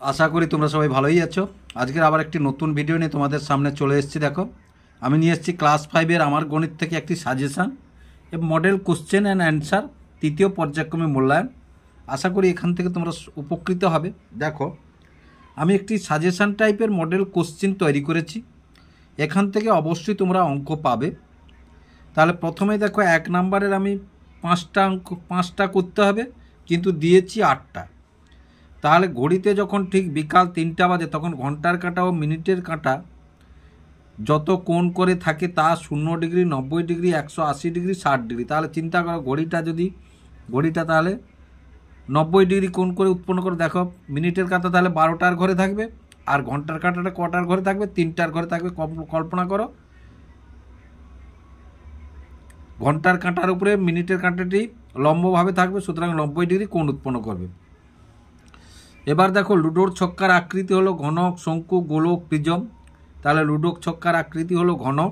আশা করি তোমরা সবাই ভালোই আছো। আজকের আবার একটি নতুন ভিডিও নিয়ে তোমাদের সামনে চলে এসেছি। দেখো, আমি নিয়ে এসেছি ক্লাস 5-এর আমার গণিত থেকে একটি সাজেশান এবং মডেল কোশ্চেন অ্যান্ড অ্যান্সার তৃতীয় পর্যায়ক্রমে মূল্যায়ন। আশা করি এখান থেকে তোমরা উপকৃত হবে। দেখো, আমি একটি সাজেশান টাইপের মডেল কোশ্চেন তৈরি করেছি, এখান থেকে অবশ্যই তোমরা অঙ্ক পাবে। তাহলে প্রথমেই দেখো, 1 নাম্বারের আমি 5টা করতে হবে, কিন্তু দিয়েছি 8টা। তাহলে ঘড়িতে যখন ঠিক বিকাল 3টা বাজে তখন ঘন্টার কাঁটা ও মিনিটের কাঁটা যত কোণ করে থাকে তা 0 ডিগ্রি, 90 ডিগ্রি, 180 ডিগ্রি, 60 ডিগ্রি। তাহলে চিন্তা করো, ঘড়িটা তাহলে 90 ডিগ্রি কোণ করে উৎপন্ন করে। দেখো, মিনিটের কাঁটা তাহলে 12টার ঘরে থাকবে, আর ঘন্টার কাঁটাটা কটার ঘরে থাকবে? 3টার ঘরে থাকবে। কল্পনা করো, ঘন্টার কাঁটার উপরে মিনিটের কাঁটাটি লম্বভাবে থাকবে, সুতরাং 90 ডিগ্রি কোণ উৎপন্ন করবে। এবার দেখো, লুডোর ছক্কার আকৃতি হলো ঘনক, শঙ্কু, গোলক, প্রিজম। তাহলে লুডোর ছক্কার আকৃতি হলো ঘনক।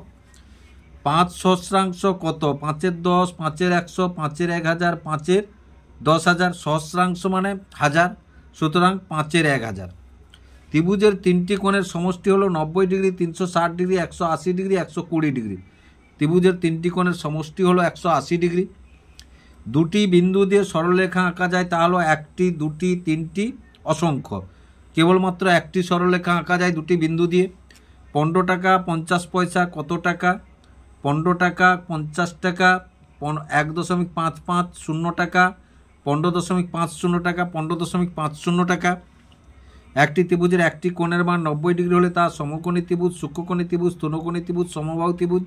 5 সহস্রাংশ কত? 5-এর 10, 5-এর 100, 5-এর 1000, 5-এর 10,000। সহস্রাংশ মানে 1000, সুতরাং 5-এর 1000। ত্রিভুজের 3টি কোণের সমষ্টি হলো 90 ডিগ্রি, 360 ডিগ্রি, 180 ডিগ্রি, 120 ডিগ্রি। ত্রিভুজের 3টি কোণের সমষ্টি হলো 180 ডিগ্রি। 2টি বিন্দু দিয়ে সরলরেখা আঁকা যায়, তা হলো 1টি, 2টি, 3টি, অসংখ্য। কেবলমাত্র একটি সরলরেখা আঁকা যায় 2টি বিন্দু দিয়ে। 15 টাকা 50 পয়সা কত টাকা? 15 টাকা, 50 টাকা, 1.550 টাকা, 15.50 টাকা, 15.50 টাকা। একটি ত্রিভুজের একটি কোণের মান 90 ডিগ্রি হলে তা সমকোণী ত্রিভুজ, সূক্ষ্মকোণী ত্রিভুজ, স্থূলকোণী ত্রিভুজ, সমবাহু ত্রিভুজ,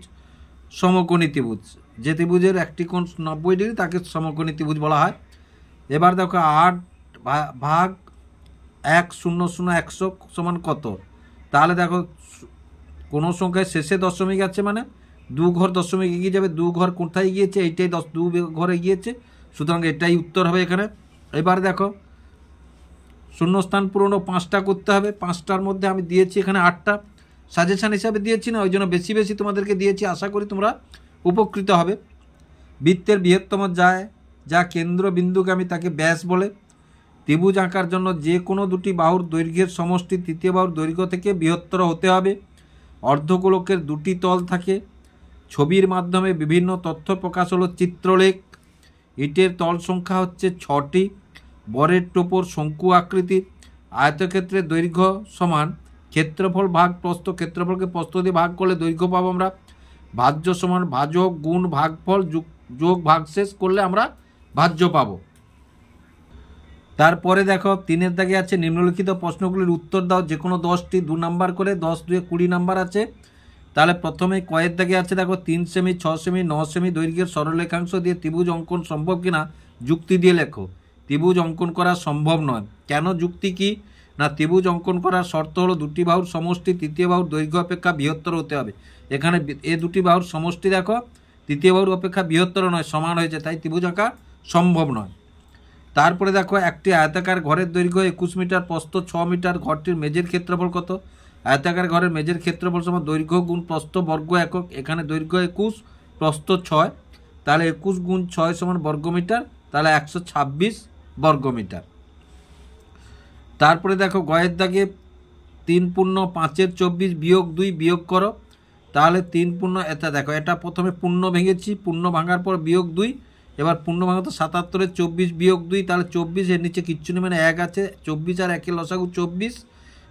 সমকোণী ত্রিভুজ। যে ত্রিভুজের একটি কোণ 90 ডিগ্রি তাকে সমকোণী ত্রিভুজ বলা হয়। এবার দেখো, 8 ভাগ 100 সমান কত? তাহলে দেখো, কোনো সংখ্যায় শেষে দশমিক আছে মানে 2 ঘর দশমিক এগিয়ে যাবে। 2 ঘর কোথায় গিয়েছে? এইটাই 2 ঘরে গিয়েছে, সুতরাং এটাই উত্তর হবে এখানে। এবার দেখো, শূন্যস্থান পূরণ 5টা করতে হবে। 5টার মধ্যে আমি দিয়েছি এখানে 8টা। সাজেশান হিসাবে দিয়েছি না, ওই জন্য বেশি বেশি তোমাদেরকে দিয়েছি। আশা করি তোমরা উপকৃত হবে। বৃত্তের বৃহত্তম যা কেন্দ্রবিন্দুকে আমি তাকে ব্যাস বলে। ত্রিভুজ আঁকার জন্য যে কোনো 2টি বাহুর দৈর্ঘ্যের সমষ্টি তৃতীয় বাহুর দৈর্ঘ্য থেকে বৃহত্তর হতে হবে। অর্ধগোলকের 2টি তল থাকে। ছবির মাধ্যমে বিভিন্ন তথ্য প্রকাশ হলো চিত্রলেখ। ইটের তল সংখ্যা হচ্ছে 6টি। বরের টোপর শঙ্কু আকৃতির। আয়তক্ষেত্রের দৈর্ঘ্য সমান ক্ষেত্রফল ভাগ প্রস্থ। ক্ষেত্রফলকে প্রস্থ দিয়ে ভাগ করলে দৈর্ঘ্য পাবো আমরা। ভাজ্য সমান ভাজক গুণ ভাগফল যোগ ভাগশেষ করলে আমরা ভাজ্য পাবো। তারপরে দেখো, 3-এর দাগে আছে নিম্নলিখিত প্রশ্নগুলির উত্তর দাও, যে কোনো 10টি, 2 নাম্বার করে। 10 2 20 নাম্বার আছে। তাহলে প্রথমে কয়ের দাগে আছে, দেখো 3 সেমি, 6 সেমি, 9 সেমি দৈর্ঘ্যের সরলরেখাংশ দিয়ে ত্রিভুজ অঙ্কন সম্ভব কিনা যুক্তি দিয়ে লেখো। ত্রিভুজ অঙ্কন করা সম্ভব নয়। কেন? যুক্তি কি না, ত্রিভুজ অঙ্কন করার শর্ত হলো 2টি বাহুর সমষ্টি তৃতীয় বাহুর দৈর্ঘ্য অপেক্ষা বৃহত্তর হতে হবে। এখানে এই 2টি বাহুর সমষ্টি দেখো তৃতীয় বাহুর অপেক্ষা বৃহত্তর নয়, সমান হয়েছে, তাই ত্রিভুজ আঁকা সম্ভব নয়। তারপরে দেখো, একটি আয়তাকার ঘরের দৈর্ঘ্য 21 মিটার, প্রস্থ 6 মিটার। ঘরটির মেঝের ক্ষেত্রফল কত? আয়তাকার ঘরের মেঝের ক্ষেত্রফল সমান দৈর্ঘ্য গুণ প্রস্থ বর্গ একক। এখানে দৈর্ঘ্য 21, প্রস্থ 6, তাহলে 21 গুণ 6 সমান বর্গমিটার, তাহলে 126 বর্গমিটার। তারপরে দেখো, গয়ের দাগে 3 পূর্ণ 5-এর 24 বিয়োগ 2 বিয়োগ করো। তাহলে 3 পূর্ণ, এটা দেখো, এটা প্রথমে পূর্ণ ভেঙেছি, পূর্ণ ভাঙার পর বিয়োগ 2। এবার পূর্ণ ভাঙা তো 77-এর 24 বিয়োগ 2, তাহলে 24, এর নিচে কিচ্ছু নেই মানে 1 আছে। 24 আর 1-এর লসাগু 24,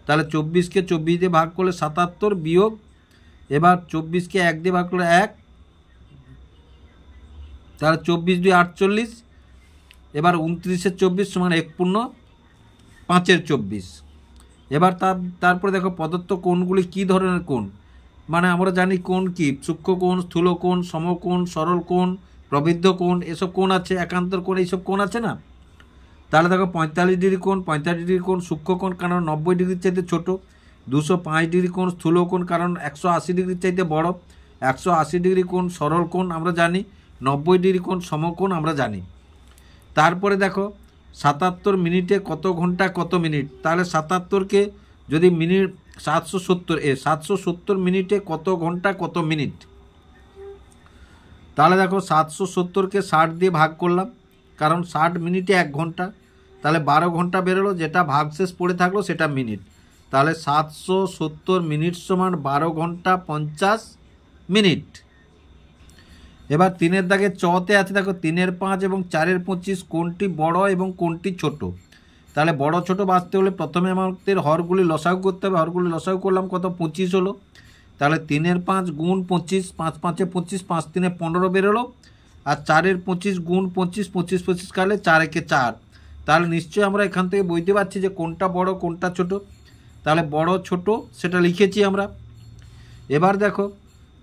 তাহলে 24কে 24 দিয়ে ভাগ করলে 77 বিয়োগ, এবার 24কে 1 দিয়ে ভাগ করলে 1, তাহলে 24 2 48। এবার 29-এর 24 সমান 1 পূর্ণ 5-এর 24। এবার তারপরে দেখো, প্রদত্ত কোণগুলি কী ধরনের কোণ? মানে আমরা জানি কোণ কি, সূক্ষ্ম কোণ, স্থূল কোণ, সমকোণ, সরল কোণ, প্রবৃদ্ধ কোণ, এসব কোণ আছে, একান্তর কোণ, এইসব কোণ আছে না। তাহলে দেখো, 45 ডিগ্রি কোণ, 45 ডিগ্রি কোণ সূক্ষ্ম কোণ, কারণ 90 ডিগ্রির চাইতে ছোট। 205 ডিগ্রি কোণ স্থূল কোণ, কারণ 180 ডিগ্রির চাইতে বড়। 180 ডিগ্রি কোণ সরল কোণ আমরা জানি। 90 ডিগ্রি কোণ সমকোণ আমরা জানি। তারপরে দেখো, 77 মিনিটে কত ঘন্টা কত মিনিট? তাহলে 77কে যদি মিনিট 770 মিনিটে কত ঘন্টা কত মিনিট? তাহলে দেখো, 770কে 60 দিয়ে ভাগ করলাম, কারণ 60 মিনিটে 1 ঘন্টা, তাহলে 12 ঘন্টা বেরোলো, যেটা ভাগশেষ পড়ে থাকলো সেটা মিনিট। তাহলে 770 মিনিট সমান 12 ঘন্টা 50 মিনিট। এবার 3-এর দাগে চতে আছে, দেখো 3-এর 5 এবং 4-এর 25 কোনটি বড় এবং কোনটি ছোট। তাহলে বড় ছোট বাঁচতে হলে প্রথমে আমাদের হরগুলি লসাগু করতে হবে। হরগুলি লসাগু করলাম, কত 25 হলো। তাহলে 3-এর 5 গুণ 25, 5 5-এ 25, 5 3-এ 15 বেরোলো। আর 4-এর 25 গুণ 25, 25 25 কাটলে 4 একে 4। তাহলে নিশ্চয়ই আমরা এখান থেকে বুঝতে পারছি যে কোনটা বড় কোনটা ছোট। তাহলে বড় ছোট সেটা লিখেছি আমরা। এবার দেখো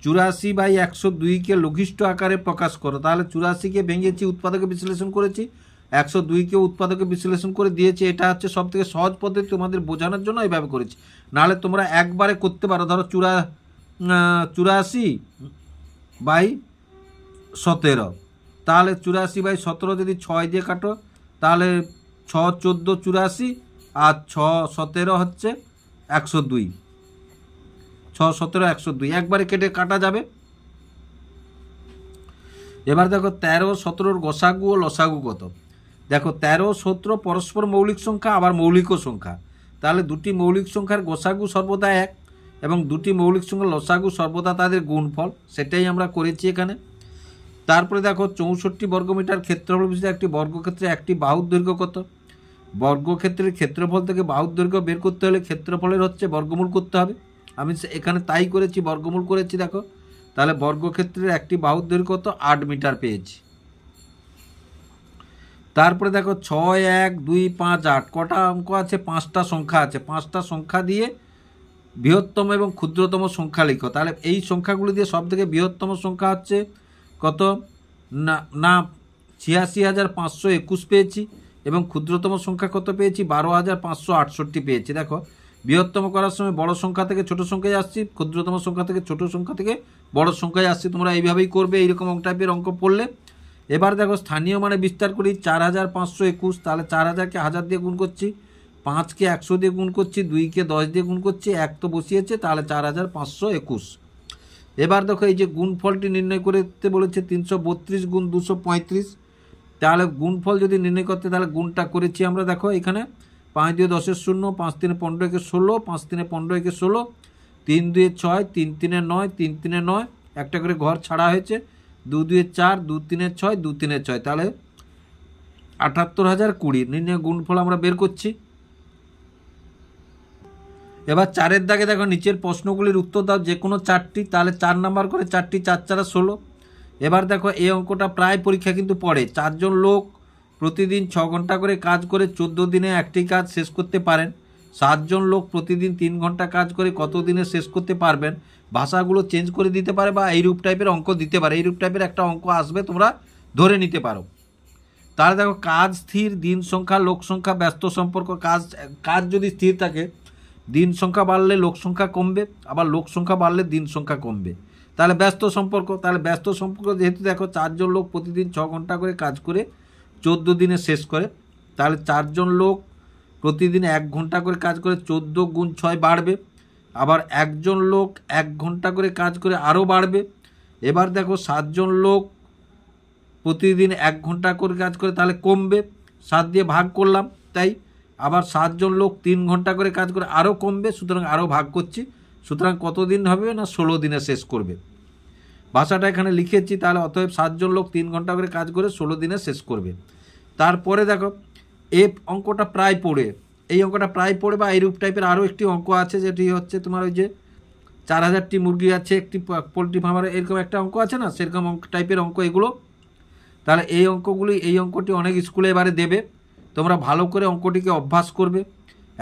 84/102কে লঘিষ্ঠ আকারে প্রকাশ করো। তাহলে 84কে ভেঙেছি, উৎপাদকে বিশ্লেষণ করেছি, 102কে উৎপাদকে বিশ্লেষণ করে দিয়েছি। এটা হচ্ছে সব থেকে সহজ পদ্ধতি, তোমাদের বোঝানোর জন্য এইভাবে করেছি। নাহলে তোমরা একবারে করতে পারো। ধরো 84/17, তাহলে 84/17 যদি 6 দিয়ে কাটো তাহলে 6 14 84, আর 6 17 হচ্ছে 102। 6 17 102 একবারে কেটে কাটা যাবে। এবার দেখো 13 17 গসাগু ও লসাগু কত। দেখো 13 17 পরস্পর মৌলিক সংখ্যা, আবার মৌলিকও সংখ্যা। তাহলে দুটি মৌলিক সংখ্যার গসাগু সর্বদা 1 এবং দুটি মৌলিক সংখ্যার লসাগু সর্বদা তাদের গুণফল, সেটাই আমরা করেছি এখানে। তারপরে দেখো 64 বর্গমিটার ক্ষেত্রফল বিশিষ্ট একটি বর্গক্ষেত্রে একটি বাহুর দৈর্ঘ্য কত। বর্গক্ষেত্রের ক্ষেত্রফল থেকে বাহুর দৈর্ঘ্য বের করতে হলে ক্ষেত্রফলের হচ্ছে বর্গমূল করতে হবে। আমি এখানে তাই করেছি, বর্গমূল করেছি। দেখো তাহলে বর্গক্ষেত্রের একটি বাহুর দৈর্ঘ্য কত, 8 মিটার পেয়েছি। তারপরে দেখো 6 1 2 5 8 কটা অঙ্ক আছে, 5টা সংখ্যা আছে। 5টা সংখ্যা দিয়ে বৃহত্তম এবং ক্ষুদ্রতম সংখ্যা লিখো। তাহলে এই সংখ্যাগুলি দিয়ে সব থেকে বৃহত্তম সংখ্যা হচ্ছে কত না 86,521 পেয়েছি, এবং ক্ষুদ্রতম সংখ্যা কত পেয়েছি, 12,568 পেয়েছি। দেখো বৃহত্তম করার সময় বড় সংখ্যা থেকে ছোট সংখ্যায় আসছি, ক্ষুদ্রতম সংখ্যা থেকে ছোট সংখ্যা থেকে বড় সংখ্যায় আসছি। তোমরা এইভাবেই করবে এইরকম টাইপের অঙ্ক পড়লে। এবার দেখো স্থানীয় মানে বিস্তার করি, 4,521। তাহলে 4,000কে 1000 দিয়ে গুণ করছি, 5কে 100 দিয়ে গুণ করছি, 2কে 10 দিয়ে গুণ করছি, 1 তো বসিয়েছে, তাহলে 4,521। এবার দেখো এই যে গুণফলটি নির্ণয় করতে বলেছে, 332 গুণ 235। তাহলে গুণফল যদি নির্ণয় করতে, তাহলে গুণটা করেছি আমরা। দেখো এখানে 5 2 10 0, 5 3 15 একে 16, 5 3 15 একে 16, 3 2 6, 3 3 9, 3 3 9, একটা করে ঘর ছাড়া হয়েছে, 2 2 4, 2 3 6, 2 3 6, তাহলে 78,020 নির্ণয় গুণফল আমরা বের করছি। এবার 4-এর দাগে দেখো নিচের প্রশ্নগুলির উত্তর দাও যে কোনো 4টি। তাহলে 4 নাম্বার করে 4টি, 4 4 16। এবার দেখো এই অঙ্কটা প্রায় পরীক্ষা কিন্তু পড়ে। 4 জন লোক প্রতিদিন 6 ঘন্টা করে কাজ করে 14 দিনে একটি কাজ শেষ করতে পারেন। 7 জন লোক প্রতিদিন 3 ঘন্টা কাজ করে কত দিনে শেষ করতে পারবেন। ভাষাগুলো চেঞ্জ করে দিতে পারে বা এইরূপ টাইপের অঙ্ক দিতে পারে। এইরূপ টাইপের একটা অঙ্ক আসবে, তোমরা ধরে নিতে পারো। তাহলে দেখো কাজ স্থির, দিন সংখ্যা, লোক সংখ্যা, ব্যস্ত সম্পর্ক। কাজ যদি স্থির থাকে, দিন সংখ্যা বাড়লে লোক সংখ্যা কমবে, আবার লোক সংখ্যা বাড়লে দিন সংখ্যা কমবে। তাহলে ব্যস্ত সম্পর্ক, তাহলে ব্যস্ত সম্পর্ক যেহেতু দেখো 4 জন লোক প্রতিদিন 6 ঘন্টা করে কাজ করে 14 দিনে শেষ করে, তাহলে 4 জন লোক প্রতিদিন 1 ঘন্টা করে কাজ করে 14 গুণ 6 বাড়বে। আবার 1 জন লোক 1 ঘন্টা করে কাজ করে আরও বাড়বে। এবার দেখো 7 জন লোক প্রতিদিন 1 ঘন্টা করে কাজ করে, তাহলে কমবে, 7 দিয়ে ভাগ করলাম তাই। আবার 7 জন লোক 3 ঘন্টা করে কাজ করে আরও কমবে, সুতরাং আরও ভাগ করছি, সুতরাং কত দিন হবে না 16 দিনে শেষ করবে। ভাষাটা এখানে লিখেছি। তাহলে অতএব 7 জন লোক 3 ঘন্টা করে কাজ করে 16 দিনে শেষ করবে। তারপরে দেখো এই অঙ্কটা প্রায় পড়ে, এই অঙ্কটা প্রায় পড়ে বা এইরূপ টাইপের আরও একটি অঙ্ক আছে, যেটি হচ্ছে তোমার ওই যে 4000টি মুরগি আছে একটি পোলট্রি ফার্মারে, এরকম একটা অঙ্ক আছে না, সেরকম টাইপের অঙ্ক এগুলো। তাহলে এই অঙ্কটি অনেক স্কুলে এবারে দেবে, তোমরা ভালো করে অঙ্কটিকে অভ্যাস করবে।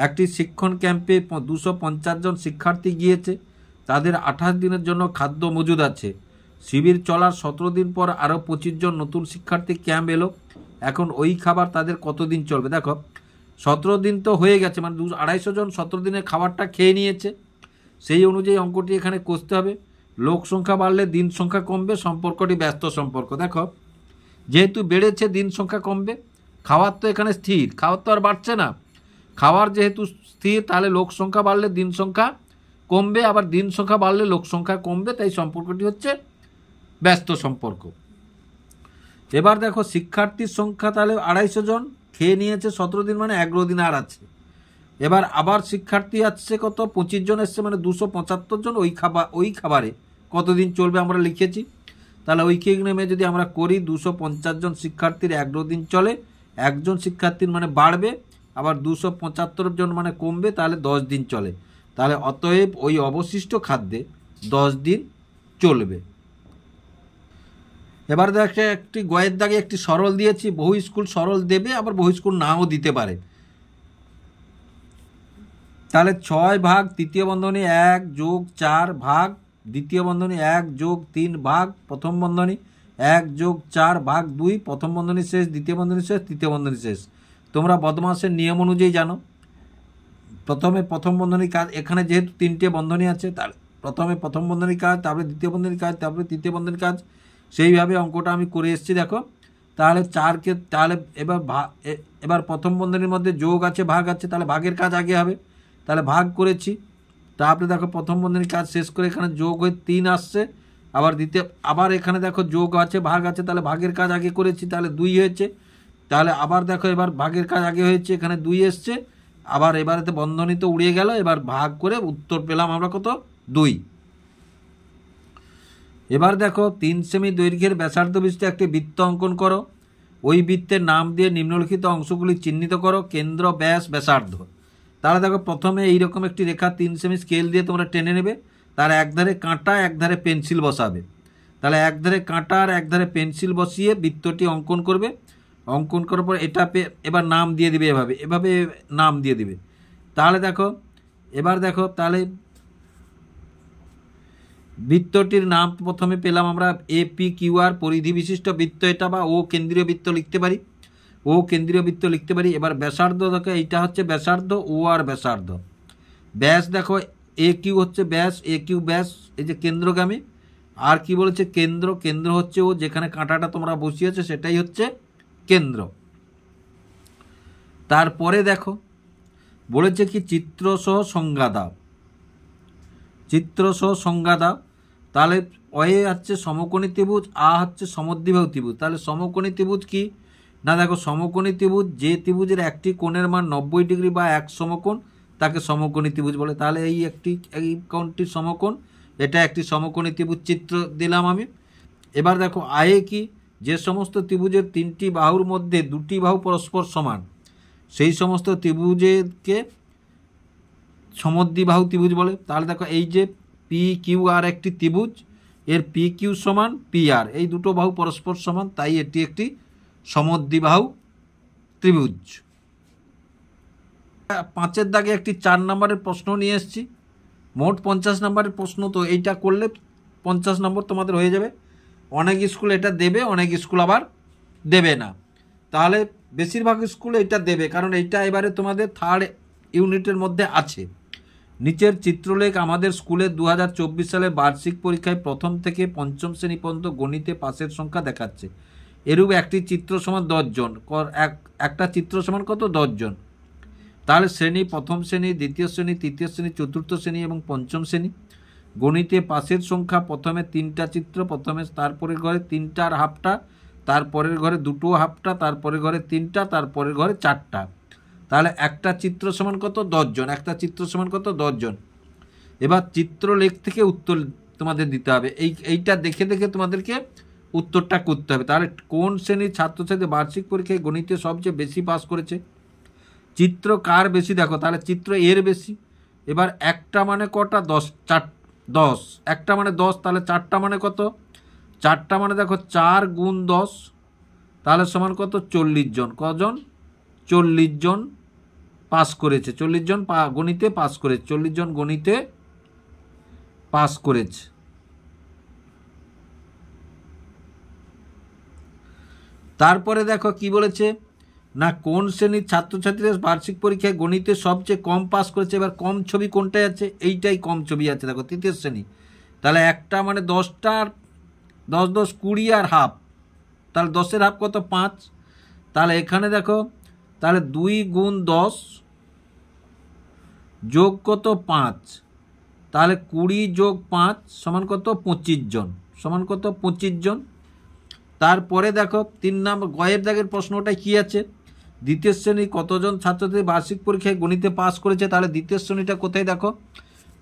একটি শিক্ষণ ক্যাম্পে 250 জন শিক্ষার্থী গিয়েছে, তাদের 28 দিনের জন্য খাদ্য মজুদ আছে। শিবির চলার 17 দিন পর আরও 25 জন নতুন শিক্ষার্থী ক্যাম্প এলো। এখন ওই খাবার তাদের কতদিন চলবে। দেখো 17 দিন তো হয়ে গেছে, মানে 250 জন 17 দিনের খাবারটা খেয়ে নিয়েছে, সেই অনুযায়ী অঙ্কটি এখানে কষতে হবে। লোক সংখ্যা বাড়লে দিন সংখ্যা কমবে, সম্পর্কটি ব্যস্ত সম্পর্ক। দেখো যেহেতু বেড়েছে দিন সংখ্যা কমবে, খাওয়ার তো এখানে স্থির, খাওয়ার তো আর বাড়ছে না, খাওয়ার যেহেতু স্থির, তাহলে লোক সংখ্যা বাড়লে দিন সংখ্যা কমবে, আবার দিন সংখ্যা বাড়লে লোক সংখ্যা কমবে, তাই সম্পর্কটি হচ্ছে ব্যস্ত সম্পর্ক। এবার দেখো শিক্ষার্থীর সংখ্যা তাহলে 250 জন, খেয়ে নিয়েছে 17 দিন, মানে 11 দিন আর আছে। এবার আবার শিক্ষার্থী আসছে কত, 25 জন এসছে, মানে 275 জন। ওই খাবারে কতদিন চলবে আমরা লিখেছি। তাহলে ঐকিক নেমে যদি আমরা করি 250 জন শিক্ষার্থীর 11 দিন চলে, একজন শিক্ষার্থীর মানে বাড়বে, আবার 275 জন মানে কমবে, তাহলে 10 দিন চলে। তাহলে অতএব ওই অবশিষ্ট খাদ্যে 10 দিন চলবে। এবার দেখে একটি গয়ের দাগে একটি সরল দিয়েছি। বহু স্কুল সরল দেবে, আবার বহু স্কুল নাও দিতে পারে। তাহলে 6 ভাগ তৃতীয় বন্ধনী 1 যোগ 4 ভাগ দ্বিতীয় বন্ধনী 1 যোগ 3 ভাগ প্রথম বন্ধনী 1 যোগ 4 ভাগ 2, প্রথম বন্ধনী শেষ, দ্বিতীয় বন্ধনী শেষ, তৃতীয় বন্ধনী শেষ। তোমরা বদমাসের নিয়ম অনুযায়ী জানো, প্রথমে প্রথম বন্ধনী কাজ, এখানে যেহেতু 3টে বন্ধনী আছে, তাহলে প্রথমে প্রথম বন্ধনী কাজ, তারপরে দ্বিতীয় বন্ধনী কাজ, তারপরে তৃতীয় বন্ধনী কাজ। সেইভাবে অঙ্কটা আমি করে এসেছি দেখো। তাহলে 4কে, তাহলে এবার প্রথম বন্ধনীর মধ্যে যোগ আছে, ভাগ আছে, তাহলে ভাগের কাজ আগে হবে, তাহলে ভাগ করেছি। তারপরে দেখো প্রথম বন্ধনীর কাজ শেষ করে এখানে যোগ হয়ে 3 আসছে, আবার এখানে দেখো যোগ আছে, ভাগ আছে, তাহলে ভাগের কাজ আগে করেছি, তাহলে 2 হয়েছে। তাহলে আবার দেখো এবার ভাগের কাজ আগে হয়েছে, এখানে 2 এসছে, আবার এবারেতে বন্ধনী তো উড়িয়ে গেল, এবার ভাগ করে উত্তর পেলাম আমরা কত, 2। এবার দেখো 3 সেমি দৈর্ঘ্যের ব্যাসার্ধ বিশিষ্ট একটি বৃত্ত অঙ্কন করো। ওই বৃত্তের নাম দিয়ে নিম্নলিখিত অংশগুলি চিহ্নিত করো, কেন্দ্র, ব্যাস, ব্যাসার্ধ। তাহলে দেখো প্রথমে এইরকম একটি রেখা 3 সেমি স্কেল দিয়ে তোমরা টেনে নেবে, তার একধারে কাঁটা, একধারে পেন্সিল বসাবে। তাহলে একধারে কাঁটা আর একধারে পেন্সিল বসিয়ে বৃত্তটি অঙ্কন করবে। অঙ্কন করার পর এটা এবার নাম দিয়ে দিবে, এভাবে নাম দিয়ে দিবে। তাহলে দেখো এবার দেখো, তাহলে বৃত্তটির নাম প্রথমে পেলাম আমরা APQR, পরিধি বিশিষ্ট বৃত্ত এটা, বা ও কেন্দ্রীয় বৃত্ত লিখতে পারি, ও কেন্দ্রীয় বৃত্ত লিখতে পারি। এবার ব্যাসার্ধ দেখো, এইটা হচ্ছে ব্যাসার্ধ, ও আর ব্যাসার্ধ। ব্যাস দেখো AQ হচ্ছে ব্যাস, AQ ব্যাস, এই যে কেন্দ্রগামী। আর কি বলেছে, কেন্দ্র, কেন্দ্র হচ্ছে ও, যেখানে কাঁটাটা তোমরা বসিয়েছে সেটাই হচ্ছে কেন্দ্র। তারপরে দেখো বলেছে কি, চিত্রসহ সংজ্ঞা দাও, চিত্রসহ সংজ্ঞা দাও। তাহলে অয়ে হচ্ছে সমকোণী ত্রিভুজ, আ হচ্ছে সমদ্বিবাহু ত্রিভুজ। তাহলে সমকোণী ত্রিভুজ কি না, দেখো সমকোণী ত্রিভুজ যে ত্রিভুজের একটি কোণের মান 90 ডিগ্রি বা এক সমকোণ, তাকে সমকোণী ত্রিভুজ বলে। তাহলে এই কোণটি সমকোণ, এটা একটি সমকোণী ত্রিভুজ চিত্র দিলাম আমি। এবার দেখো আয়ে কি, যে সমস্ত ত্রিভুজের 3টি বাহুর মধ্যে 2টি বাহু পরস্পর সমান, সেই সমস্ত ত্রিভুজকে সমদ্বিবাহু ত্রিভুজ বলে। তাহলে দেখো এই যে PQR একটি ত্রিভুজ, এর PQ সমান PR, এই দুটো বাহু পরস্পর সমান, তাই এটি একটি সমদ্বিবাহু ত্রিভুজ। 5-এর দাগে একটি 4 নম্বরের প্রশ্ন নিয়ে এসেছি। মোট 50 নম্বরের প্রশ্ন, তো এইটা করলে 50 নম্বর তোমাদের হয়ে যাবে। অনেক স্কুল এটা দেবে, অনেক স্কুল আবার দেবে না। তাহলে বেশিরভাগ স্কুলে এটা দেবে, কারণ এইটা এবারে তোমাদের 3rd ইউনিটের মধ্যে আছে। নিচের চিত্রলেখ আমাদের স্কুলের 2024 সালের বার্ষিক পরীক্ষায় প্রথম থেকে পঞ্চম শ্রেণী পর্যন্ত গণিতে পাসের সংখ্যা দেখাচ্ছে। এরূপ একটি চিত্র সমান 10 জন, একটা চিত্র সমান কত, 10 জন। তাহলে শ্রেণী, প্রথম শ্রেণী, দ্বিতীয় শ্রেণী, তৃতীয় শ্রেণী, চতুর্থ শ্রেণী এবং পঞ্চম শ্রেণী। গণিতে পাসের সংখ্যা, প্রথমে 3টা চিত্র, প্রথমে তারপরের ঘরে 3টা আর হাফটা, তারপরের ঘরে 2টো হাফটা, তারপরের ঘরে 3টা, তারপরের ঘরে 4টা। তাহলে একটা চিত্র সমান কত, 10 জন, একটা চিত্র সমান কত, 10 জন। এবার চিত্রলেখ থেকে উত্তর তোমাদের দিতে হবে, এইটা দেখে দেখে তোমাদেরকে উত্তরটা করতে হবে। তাহলে কোন শ্রেণীর ছাত্রছাত্রী বার্ষিক পরীক্ষায় গণিতে সবচেয়ে বেশি পাস করেছে? চিত্র কার বেশি দেখো, তাহলে চিত্র এর বেশি। এবার একটা মানে কটা, 10, একটা মানে 10, তাহলে 4টা মানে কত, 4টা মানে দেখো 4 গুণ 10, তাহলে সমান কত, 40 জন। কজন, 40 জন পাস করেছে, 40 জন গণিতে পাস করেছে, 40 জন গণিতে পাস করেছে। তারপরে দেখো কি বলেছে না, কোন শ্রেণীর ছাত্রছাত্রীরা বার্ষিক পরীক্ষায় গণিতে সবচেয়ে কম পাস করেছে। এবার কম ছবি কোনটায় আছে, এইটাই কম ছবি আছে দেখো, তৃতীয় শ্রেণী। তাহলে একটা মানে 10টা, 10 10 20 আর হাফ, তাহলে 10-এর হাফ কত, 5। তাহলে এখানে দেখো, তাহলে 2 গুণ 10 যোগ কত, 5, তাহলে 20 যোগ 5 সমান কত, 25 জন, সমান কত, 25 জন। তারপরে দেখো 3 নম্বর গয়ের দাগের প্রশ্নটাই কি আছে, দ্বিতীয় শ্রেণী কতজন ছাত্রছাত্রী বার্ষিক পরীক্ষায় গণিতে পাস করেছে, তাহলে দ্বিতীয় শ্রেণীটা কোথায় দেখো,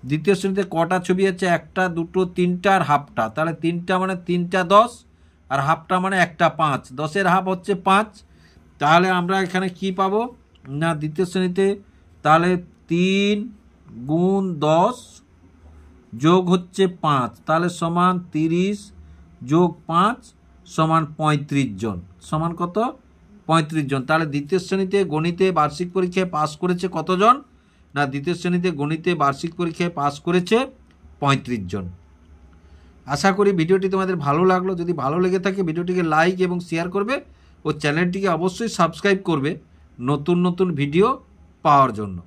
দ্বিতীয় শ্রেণীতে কটা ছবি আছে, একটা দুটো তিনটা আর হাফটা, তাহলে তিনটা মানে তিনটা 10 আর হাফটা মানে একটা 5, 10-এর হাফ হচ্ছে 5। তাহলে আমরা এখানে কি পাবো না দ্বিতীয় শ্রেণীতে, তাহলে 3 গুণ 10 যোগ হচ্ছে 5, তাহলে সমান 30 যোগ 5 সমান 35 জন, সমান কত 35 জন। তাহলে দ্বিতীয় শ্রেণীতে গণিতে বার্ষিক পরীক্ষায় পাস করেছে কতজন না দ্বিতীয় শ্রেণীতে গণিতে বার্ষিক পরীক্ষায় পাস করেছে 35 জন। আশা করি ভিডিওটি তোমাদের ভালো লাগলো। যদি ভালো লেগে থাকে ভিডিওটিকে লাইক এবং শেয়ার করবে ও চ্যানেলটিকে অবশ্যই সাবস্ক্রাইব করবে নতুন নতুন ভিডিও পাওয়ার জন্য।